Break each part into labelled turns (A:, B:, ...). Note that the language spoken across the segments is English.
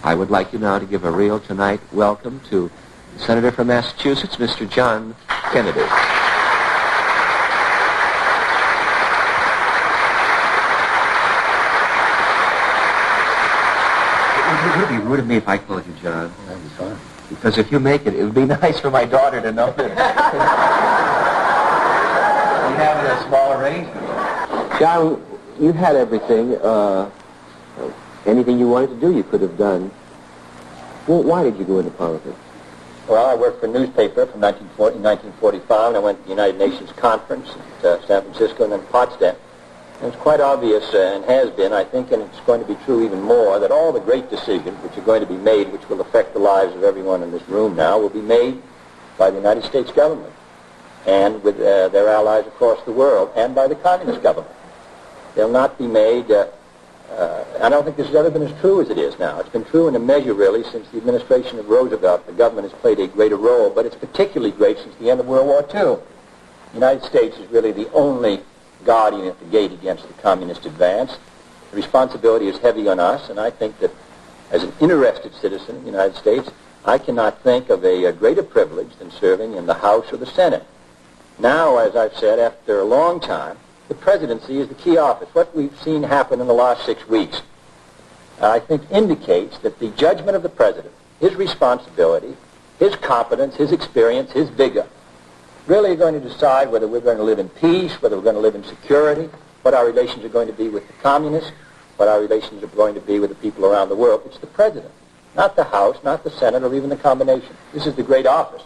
A: I would like you now to give a real tonight welcome to the Senator from Massachusetts, Mr. John Kennedy. It would be rude of me if I called you John.
B: That'd be fine.
A: Because if you make it, it would be nice for my daughter to know that we have a small arrangement. John, you had everything. Anything you wanted to do, you could have done. Well, why did you go into politics?
B: Well, I worked for a newspaper from 1945, and I went to the United Nations Conference at San Francisco and then Potsdam. And it's quite obvious, and has been, I think, and it's going to be true even more, that all the great decisions which are going to be made, which will affect the lives of everyone in this room now, will be made by the United States government and with their allies across the world, and by the communist government. They'll not be made... I don't think this has ever been as true as it is now. It's been true in a measure, really, since the administration of Roosevelt. The government has played a greater role, but it's particularly great since the end of World War II. The United States is really the only guardian at the gate against the communist advance. The responsibility is heavy on us, and I think that as an interested citizen of the United States, I cannot think of a greater privilege than serving in the House or the Senate. Now, as I've said, after a long time, the presidency is the key office. What we've seen happen in the last 6 weeks, I think, indicates that the judgment of the president, his responsibility, his competence, his experience, his vigor, really are going to decide whether we're going to live in peace, whether we're going to live in security, what our relations are going to be with the communists, what our relations are going to be with the people around the world. It's the president, not the House, not the Senate, or even the combination. This is the great office.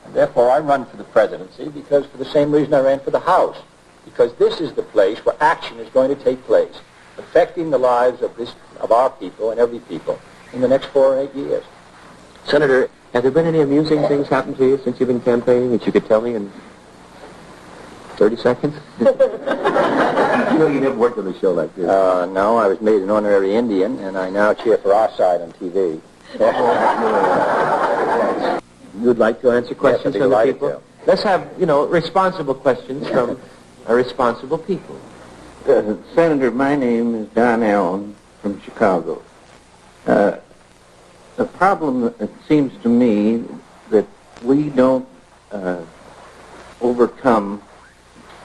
B: And therefore, I run for the presidency because for the same reason I ran for the House. Because this is the place where action is going to take place, affecting the lives of our people and every people in the next 4 or 8 years.
A: Senator, have there been any amusing things happen to you since you've been campaigning that you could tell me in 30 seconds? You know you never worked on a show like this.
B: No, I was made an honorary Indian, and I now cheer for our side on TV.
A: You'd like to answer questions
B: Yes,
A: from the people?
B: to.
A: Let's have, responsible questions from responsible people.
C: Senator, my name is Don Allen from Chicago. The problem, it seems to me, that we don't overcome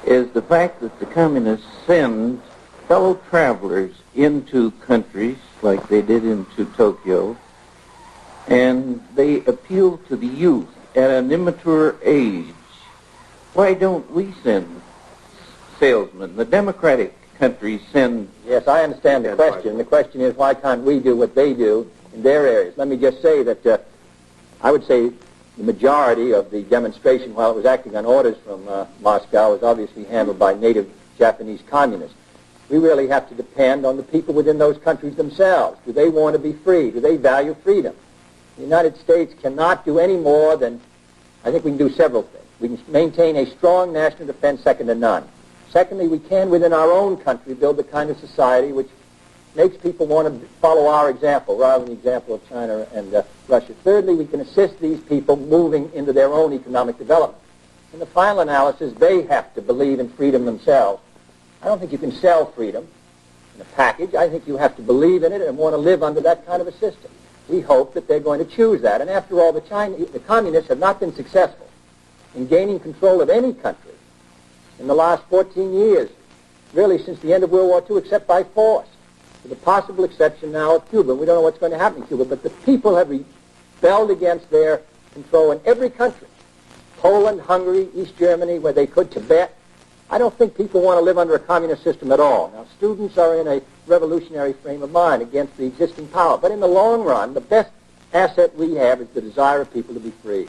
C: is the fact that the communists send fellow travelers into countries like they did into Tokyo, and they appeal to the youth at an immature age. Why don't we send salesmen? The democratic countries send...
B: Yes, I understand the question. The question is, why can't we do what they do in their areas? Let me just say that I would say the majority of the demonstration, while it was acting on orders from Moscow, was obviously handled by native Japanese communists. We really have to depend on the people within those countries themselves. Do they want to be free? Do they value freedom? The United States cannot do any more than, I think we can do several things. We can maintain a strong national defense second to none. Secondly, we can, within our own country, build the kind of society which makes people want to follow our example rather than the example of China and Russia. Thirdly, we can assist these people moving into their own economic development. In the final analysis, they have to believe in freedom themselves. I don't think you can sell freedom in a package. I think you have to believe in it and want to live under that kind of a system. We hope that they're going to choose that. And after all, the communists have not been successful in gaining control of any country in the last 14 years, really since the end of World War II, except by force, with the possible exception now of Cuba. We don't know what's going to happen in Cuba, but the people have rebelled against their control in every country. Poland, Hungary, East Germany, where they could, Tibet. I don't think people want to live under a communist system at all. Now, students are in a revolutionary frame of mind against the existing power, but in the long run, the best asset we have is the desire of people to be free.